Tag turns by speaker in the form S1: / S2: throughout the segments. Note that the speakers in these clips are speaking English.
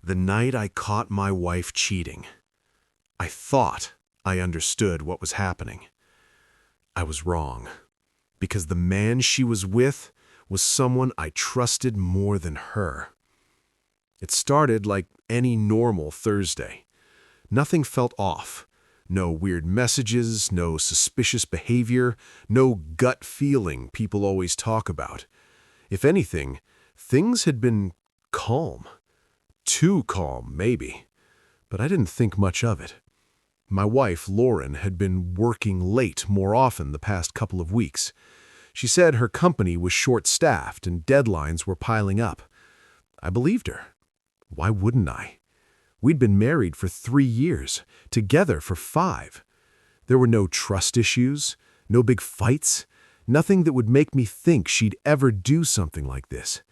S1: The night I caught my wife cheating. I thought I understood what was happening. I was wrong, because the man she was with was someone I trusted more than her. It started like any normal Thursday. Nothing felt off. No weird messages, no suspicious behavior, no gut feeling people always talk about. If anything, things had been calm. Too calm, maybe. But I didn't think much of it. My wife, Lauren, had been working late more often the past couple of weeks. She said her company was short-staffed and deadlines were piling up. I believed her. Why wouldn't I? We'd been married for 3 years, together for 5. There were no trust issues, no big fights, nothing that would make me think she'd ever do something like this.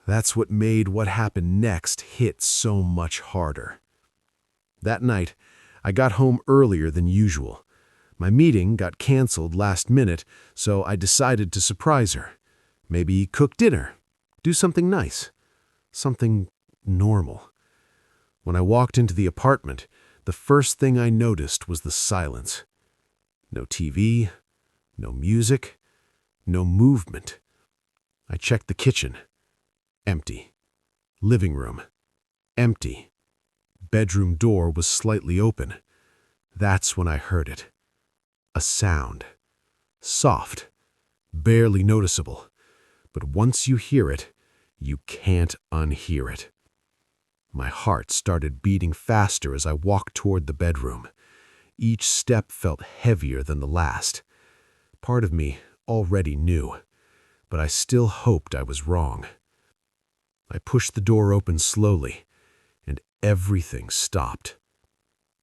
S1: That's what made what happened next hit so much harder. That night, I got home earlier than usual. My meeting got canceled last minute, so I decided to surprise her. Maybe cook dinner, do something nice, something normal. When I walked into the apartment, the first thing I noticed was the silence. No TV, no music, no movement. I checked the kitchen. Empty. Living room. Empty. Bedroom door was slightly open. That's when I heard it. A sound. Soft. Barely noticeable. But once you hear it, you can't unhear it. My heart started beating faster as I walked toward the bedroom. Each step felt heavier than the last. Part of me already knew, but I still hoped I was wrong. I pushed the door open slowly, and everything stopped.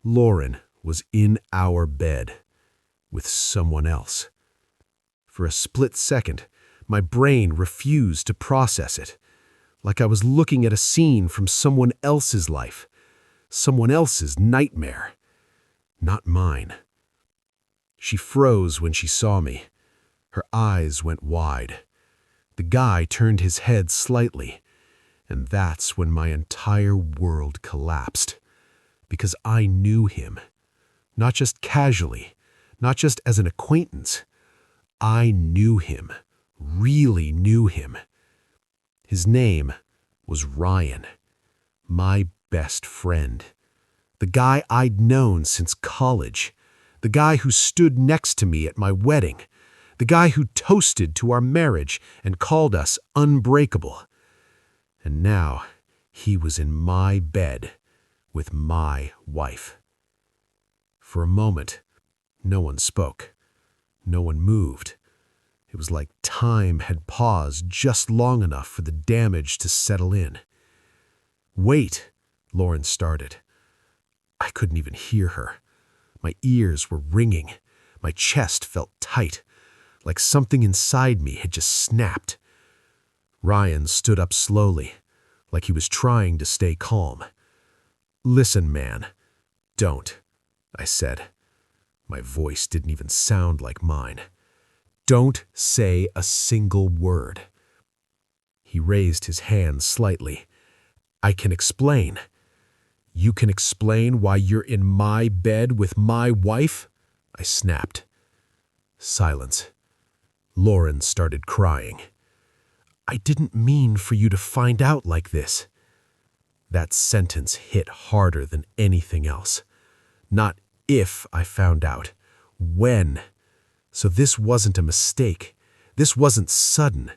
S1: Lauren was in our bed, with someone else. For a split second, my brain refused to process it, like I was looking at a scene from someone else's life, someone else's nightmare, not mine. She froze when she saw me. Her eyes went wide. The guy turned his head slightly, and that's when my entire world collapsed. Because I knew him. Not just casually, not just as an acquaintance. I knew him, really knew him. His name was Ryan, my best friend. The guy I'd known since college. The guy who stood next to me at my wedding. The guy who toasted to our marriage and called us unbreakable. And now he was in my bed with my wife. For a moment, no one spoke. No one moved. It was like time had paused just long enough for the damage to settle in. "Wait," Lauren started. I couldn't even hear her. My ears were ringing. My chest felt tight, like something inside me had just snapped. Ryan stood up slowly, like he was trying to stay calm. "Listen, man, don't," I said. My voice didn't even sound like mine. "Don't say a single word." He raised his hand slightly. "I can explain." "You can explain why you're in my bed with my wife?" I snapped. Silence. Lauren started crying. "I didn't mean for you to find out like this." That sentence hit harder than anything else. Not if I found out, when. So this wasn't a mistake. This wasn't sudden.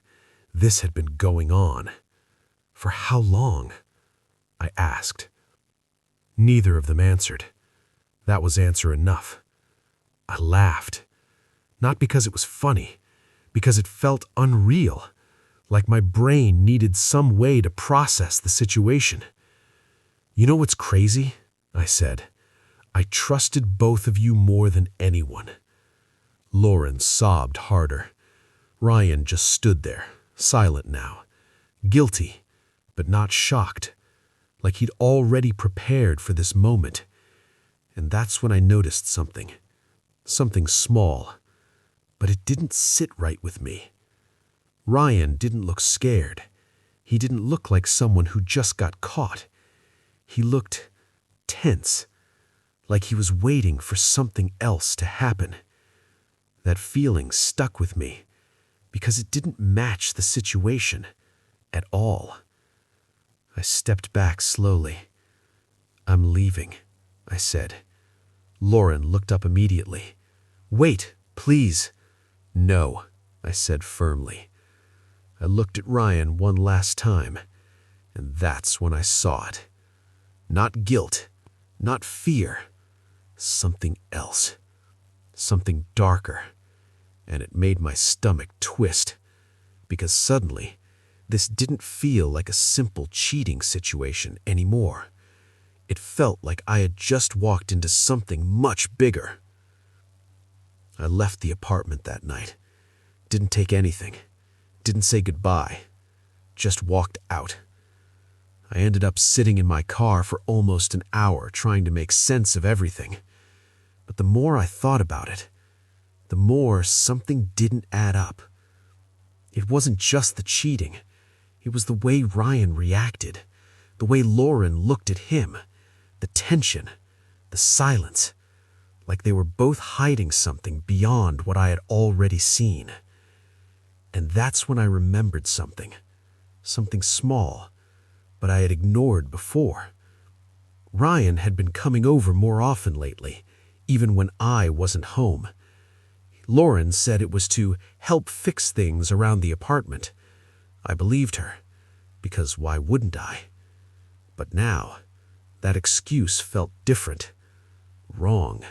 S1: This had been going on. For how long? I asked. Neither of them answered. That was answer enough. I laughed. Not because it was funny, because it felt unreal, like my brain needed some way to process the situation. "You know what's crazy?" I said. "I trusted both of you more than anyone." Lauren sobbed harder. Ryan just stood there, silent now, guilty, but not shocked, like he'd already prepared for this moment. And that's when I noticed something small, but it didn't sit right with me. Ryan didn't look scared. He didn't look like someone who just got caught. He looked tense, like he was waiting for something else to happen. That feeling stuck with me because it didn't match the situation at all. I stepped back slowly. "I'm leaving," I said. Lauren looked up immediately. "Wait, please." "No," I said firmly. I looked at Ryan one last time, and that's when I saw it. Not guilt, not fear, something else, something darker, and it made my stomach twist, because suddenly, this didn't feel like a simple cheating situation anymore. It felt like I had just walked into something much bigger. I left the apartment that night. Didn't take anything. Didn't say goodbye. Just walked out. I ended up sitting in my car for almost an hour trying to make sense of everything. But the more I thought about it, the more something didn't add up. It wasn't just the cheating. It was the way Ryan reacted, the way Lauren looked at him, the tension, the silence, like they were both hiding something beyond what I had already seen. And that's when I remembered something small, but I had ignored before. Ryan had been coming over more often lately, even when I wasn't home. Lauren said it was to help fix things around the apartment. I believed her, because why wouldn't I? But now, that excuse felt different, wrong,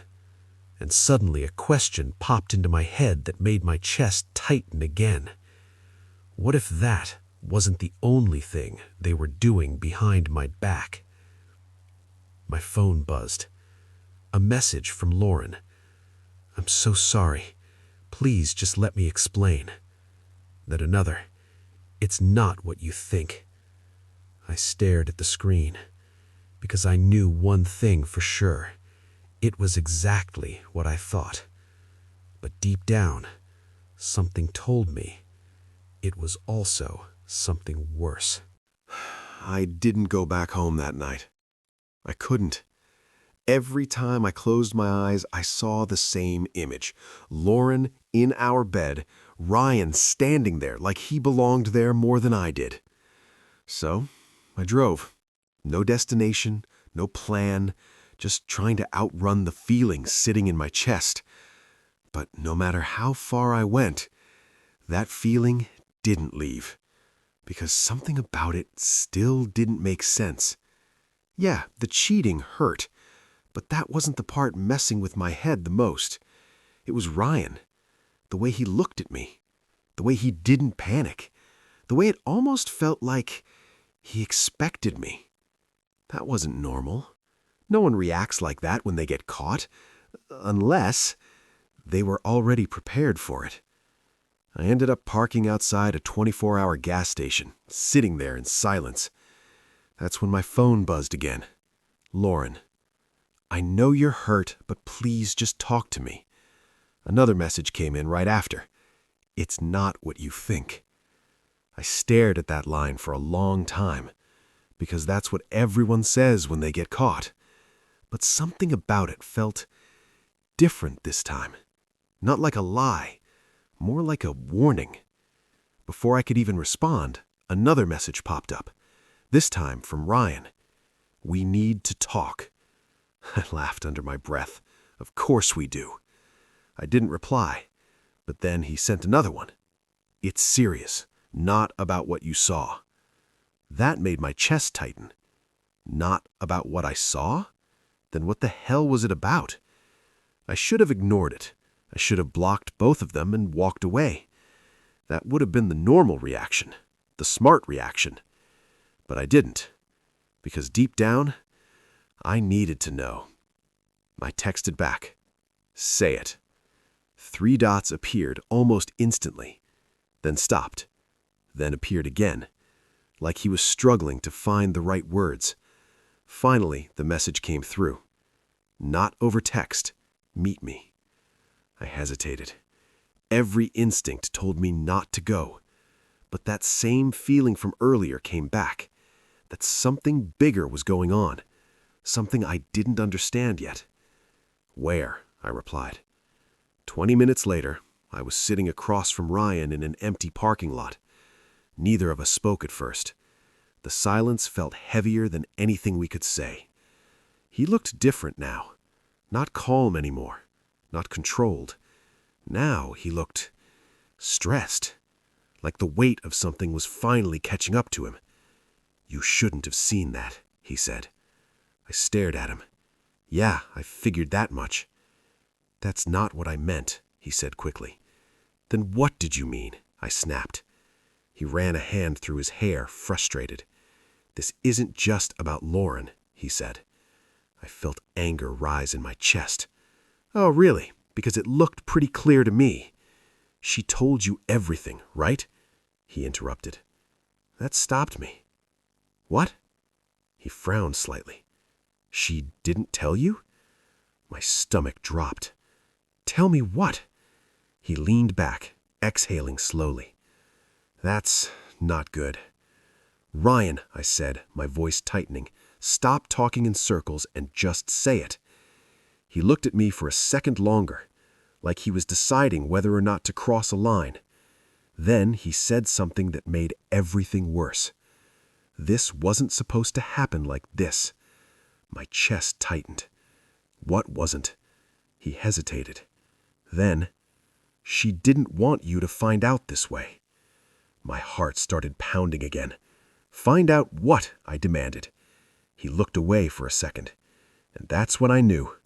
S1: and suddenly a question popped into my head that made my chest tighten again. What if that wasn't the only thing they were doing behind my back? My phone buzzed. A message from Lauren. "I'm so sorry. Please just let me explain." Then another. "It's not what you think." I stared at the screen because I knew one thing for sure. It was exactly what I thought. But deep down, something told me it was also something worse. I didn't go back home that night. I couldn't. Every time I closed my eyes, I saw the same image. Lauren in our bed, Ryan standing there like he belonged there more than I did. So, I drove. No destination, no plan, just trying to outrun the feeling sitting in my chest. But no matter how far I went, that feeling didn't leave, because something about it still didn't make sense. Yeah, the cheating hurt, but that wasn't the part messing with my head the most. It was Ryan. The way he looked at me. The way he didn't panic. The way it almost felt like he expected me. That wasn't normal. No one reacts like that when they get caught, unless they were already prepared for it. I ended up parking outside a 24-hour gas station, sitting there in silence. That's when my phone buzzed again. "Lauren, I know you're hurt, but please just talk to me." Another message came in right after. "It's not what you think." I stared at that line for a long time, because that's what everyone says when they get caught. But something about it felt different this time. Not like a lie, more like a warning. Before I could even respond, another message popped up, this time from Ryan. "We need to talk." I laughed under my breath. Of course we do. I didn't reply, but then he sent another one. "It's serious, not about what you saw." That made my chest tighten. Not about what I saw? Then what the hell was it about? I should have ignored it. I should have blocked both of them and walked away. That would have been the normal reaction, the smart reaction. But I didn't, because deep down, I needed to know. I texted back, "Say it." 3 dots appeared almost instantly, then stopped, then appeared again, like he was struggling to find the right words. Finally, the message came through. "Not over text. Meet me." I hesitated. Every instinct told me not to go. But that same feeling from earlier came back, that something bigger was going on. something I didn't understand yet. "Where?" I replied. 20 minutes later, I was sitting across from Ryan in an empty parking lot. Neither of us spoke at first. The silence felt heavier than anything we could say. He looked different now. Not calm anymore. Not controlled. Now he looked stressed. Like the weight of something was finally catching up to him. "You shouldn't have seen that," he said. I stared at him. "Yeah, I figured that much." "That's not what I meant," he said quickly. "Then what did you mean?" I snapped. He ran a hand through his hair, frustrated. "This isn't just about Lauren," he said. I felt anger rise in my chest. "Oh, really? Because it looked pretty clear to me." "She told you everything, right?" he interrupted. That stopped me. "What?" He frowned slightly. "She didn't tell you?" My stomach dropped. "Tell me what?" He leaned back, exhaling slowly. "That's not good." "Ryan," I said, my voice tightening, "stop talking in circles and just say it." He looked at me for a second longer, like he was deciding whether or not to cross a line. Then he said something that made everything worse. This wasn't supposed to happen like this. My chest tightened. What wasn't? He hesitated. Then, "She didn't want you to find out this way." My heart started pounding again. "Find out what?" I demanded. He looked away for a second, and that's when I knew.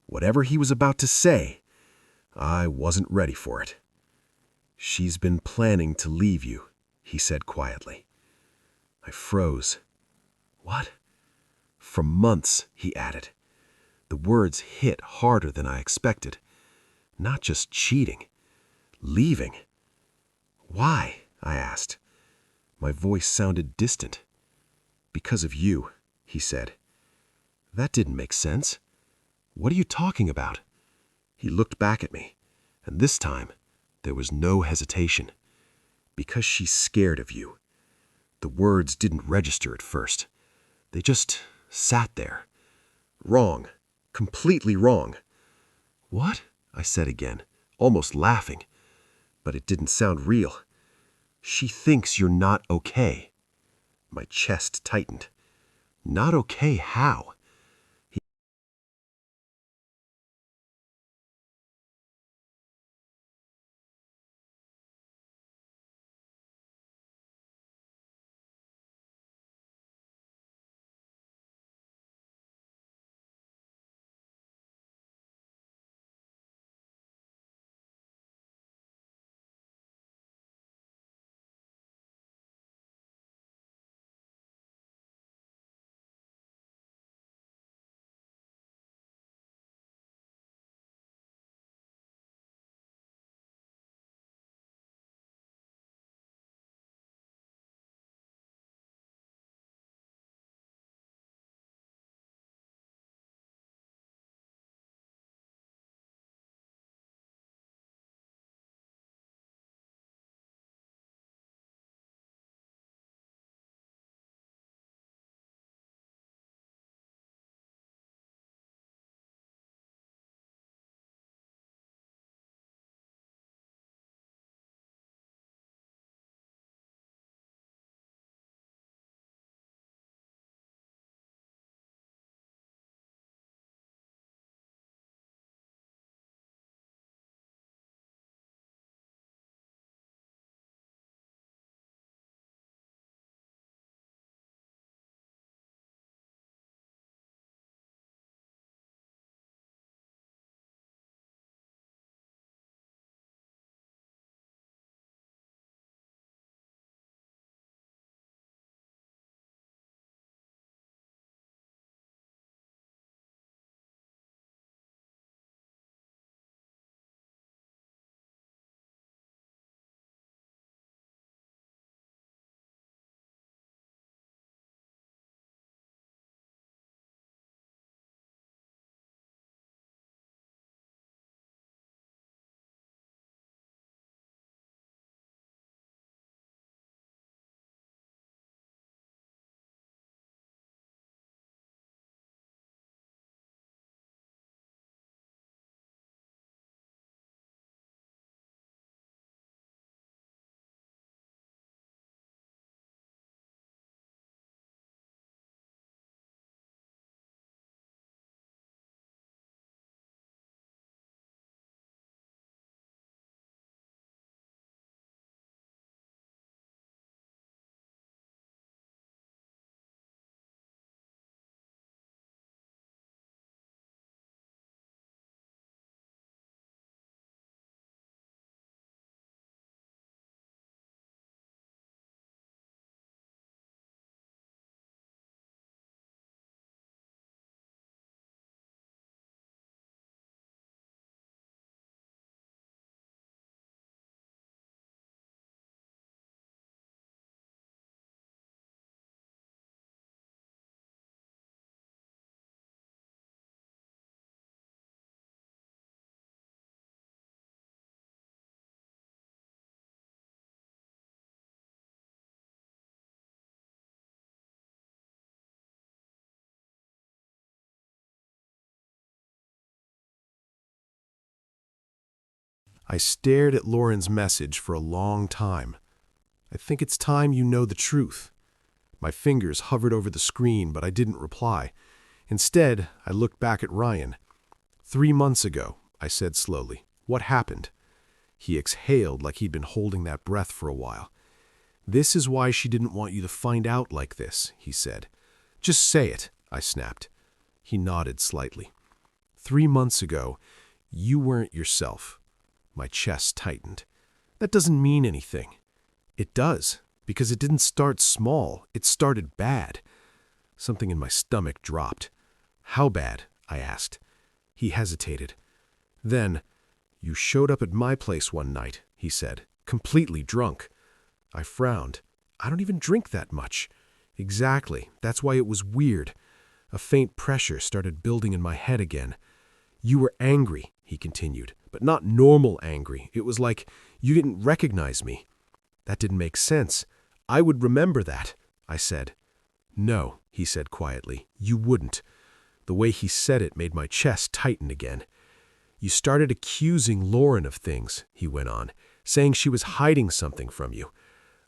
S1: Whatever he was about to say, I wasn't ready for it. "She's been planning to leave you," he said quietly. I froze. "What?" "For months," he added. The words hit harder than I expected. Not just cheating. Leaving. "Why?" I asked. My voice sounded distant. "Because of you," he said. That didn't make sense. "What are you talking about?" He looked back at me, and this time there was no hesitation. "Because she's scared of you." The words didn't register at first. They just sat there. "Wrong. Completely wrong." "What?" I said again, almost laughing. But it didn't sound real. "She thinks you're not okay." My chest tightened. "Not okay how?" I stared at Lauren's message for a long time. I think it's time you know the truth. My fingers hovered over the screen, but I didn't reply. Instead, I looked back at Ryan. 3 months ago, I said slowly. What happened? He exhaled like he'd been holding that breath for a while. This is why she didn't want you to find out like this, he said. Just say it, I snapped. He nodded slightly. 3 months ago, you weren't yourself. My chest tightened. That doesn't mean anything. It does, because it didn't start small. It started bad. Something in my stomach dropped. How bad? I asked. He hesitated. Then, you showed up at my place one night, he said, completely drunk. I frowned. I don't even drink that much. Exactly. That's why it was weird. A faint pressure started building in my head again. You were angry, he continued, but not normal angry. It was like you didn't recognize me. That didn't make sense. I would remember that, I said. No, he said quietly, you wouldn't. The way he said it made my chest tighten again. You started accusing Lauren of things, he went on, saying she was hiding something from you.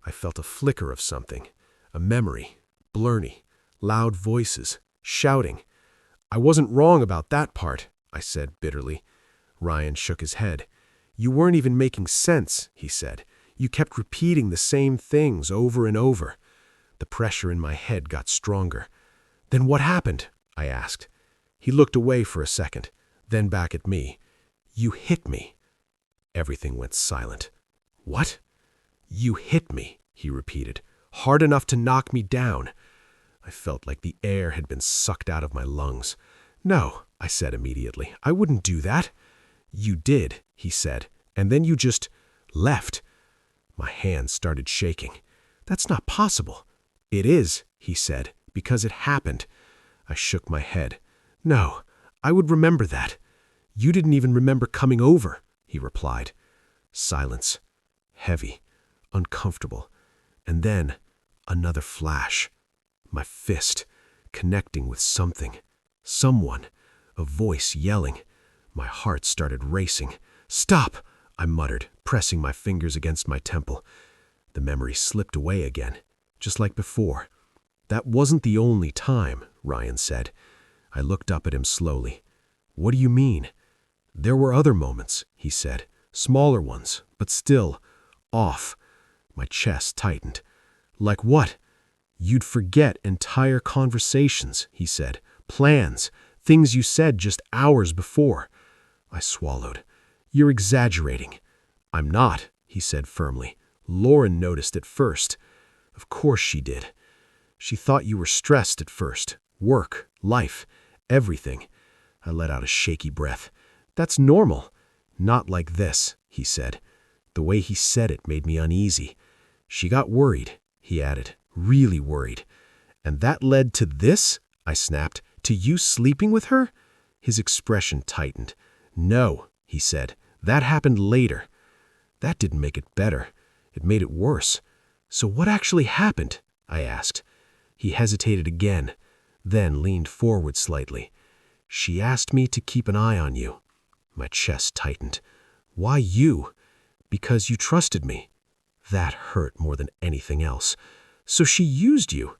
S1: I felt a flicker of something, a memory, blurry, loud voices, shouting. I wasn't wrong about that part, I said bitterly. Ryan shook his head. You weren't even making sense, he said. You kept repeating the same things over and over. The pressure in my head got stronger. Then what happened? I asked. He looked away for a second, then back at me. You hit me. Everything went silent. What? You hit me, he repeated, hard enough to knock me down. I felt like the air had been sucked out of my lungs. No, I said immediately. I wouldn't do that. You did, he said, and then you just left. My hands started shaking. That's not possible. It is, he said, because it happened. I shook my head. No, I would remember that. You didn't even remember coming over, he replied. Silence. Heavy. Uncomfortable. And then another flash. My fist, connecting with something. Someone. A voice yelling. My heart started racing. Stop, I muttered, pressing my fingers against my temple. The memory slipped away again, just like before. That wasn't the only time, Ryan said. I looked up at him slowly. What do you mean? There were other moments, he said. Smaller ones, but still off. My chest tightened. Like what? You'd forget entire conversations, he said. Plans, things you said just hours before. I swallowed. You're exaggerating. I'm not, he said firmly. Lauren noticed it first. Of course she did. She thought you were stressed at first. Work, life, everything. I let out a shaky breath. That's normal. Not like this, he said. The way he said it made me uneasy. She got worried, he added, really worried. And that led to this? I snapped. To you sleeping with her? His expression tightened. No, he said. That happened later. That didn't make it better. It made it worse. So what actually happened? I asked. He hesitated again, then leaned forward slightly. She asked me to keep an eye on you. My chest tightened. Why you? Because you trusted me. That hurt more than anything else. So she used you?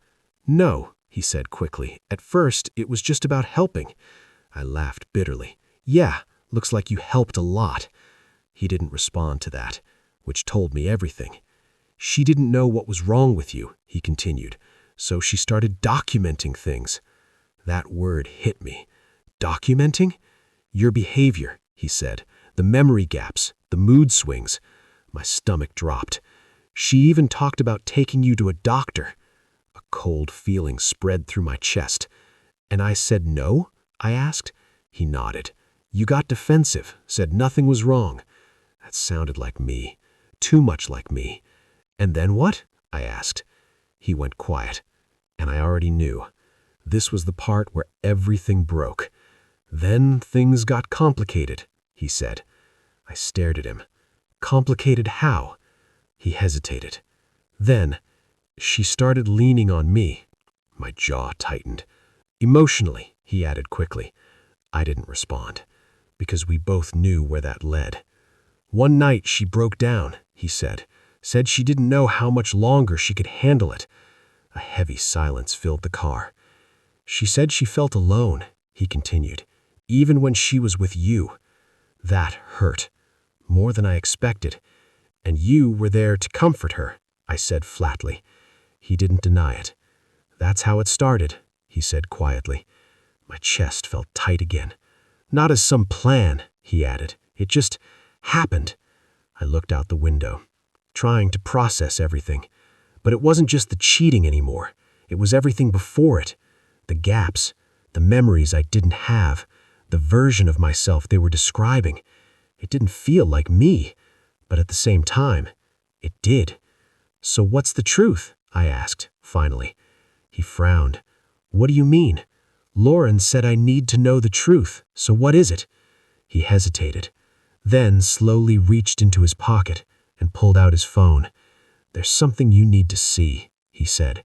S1: No, he said quickly. At first, it was just about helping. I laughed bitterly. Yeah, looks like you helped a lot. He didn't respond to that, which told me everything. She didn't know what was wrong with you, he continued, so she started documenting things. That word hit me. Documenting? Your behavior, he said. The memory gaps, the mood swings. My stomach dropped. She even talked about taking you to a doctor. A cold feeling spread through my chest. And I said no? I asked. He nodded. You got defensive, said nothing was wrong. That sounded like me. Too much like me. And then what? I asked. He went quiet. And I already knew. This was the part where everything broke. Then things got complicated, he said. I stared at him. Complicated how? He hesitated. Then, she started leaning on me. My jaw tightened. Emotionally, he added quickly. I didn't respond, because we both knew where that led.
S2: One night she broke down, he said. Said she didn't know how much longer she could handle it. A heavy silence filled the car. She said she felt alone, he continued, even when she was with you. That hurt, more than I expected. And you were there to comfort her, I said flatly. He didn't deny it. That's how it started, he said quietly. My chest felt tight again. Not as some plan, he added. It just happened. I looked out the window, trying to process everything. But it wasn't just the cheating anymore. It was everything before it. The gaps, the memories I didn't have, the version of myself they were describing. It didn't feel like me, but at the same time, it did. So what's the truth? I asked, finally. He frowned. What do you mean? Lauren said I need to know the truth, so what is it? He hesitated, then slowly reached into his pocket and pulled out his phone. There's something you need to see, he said.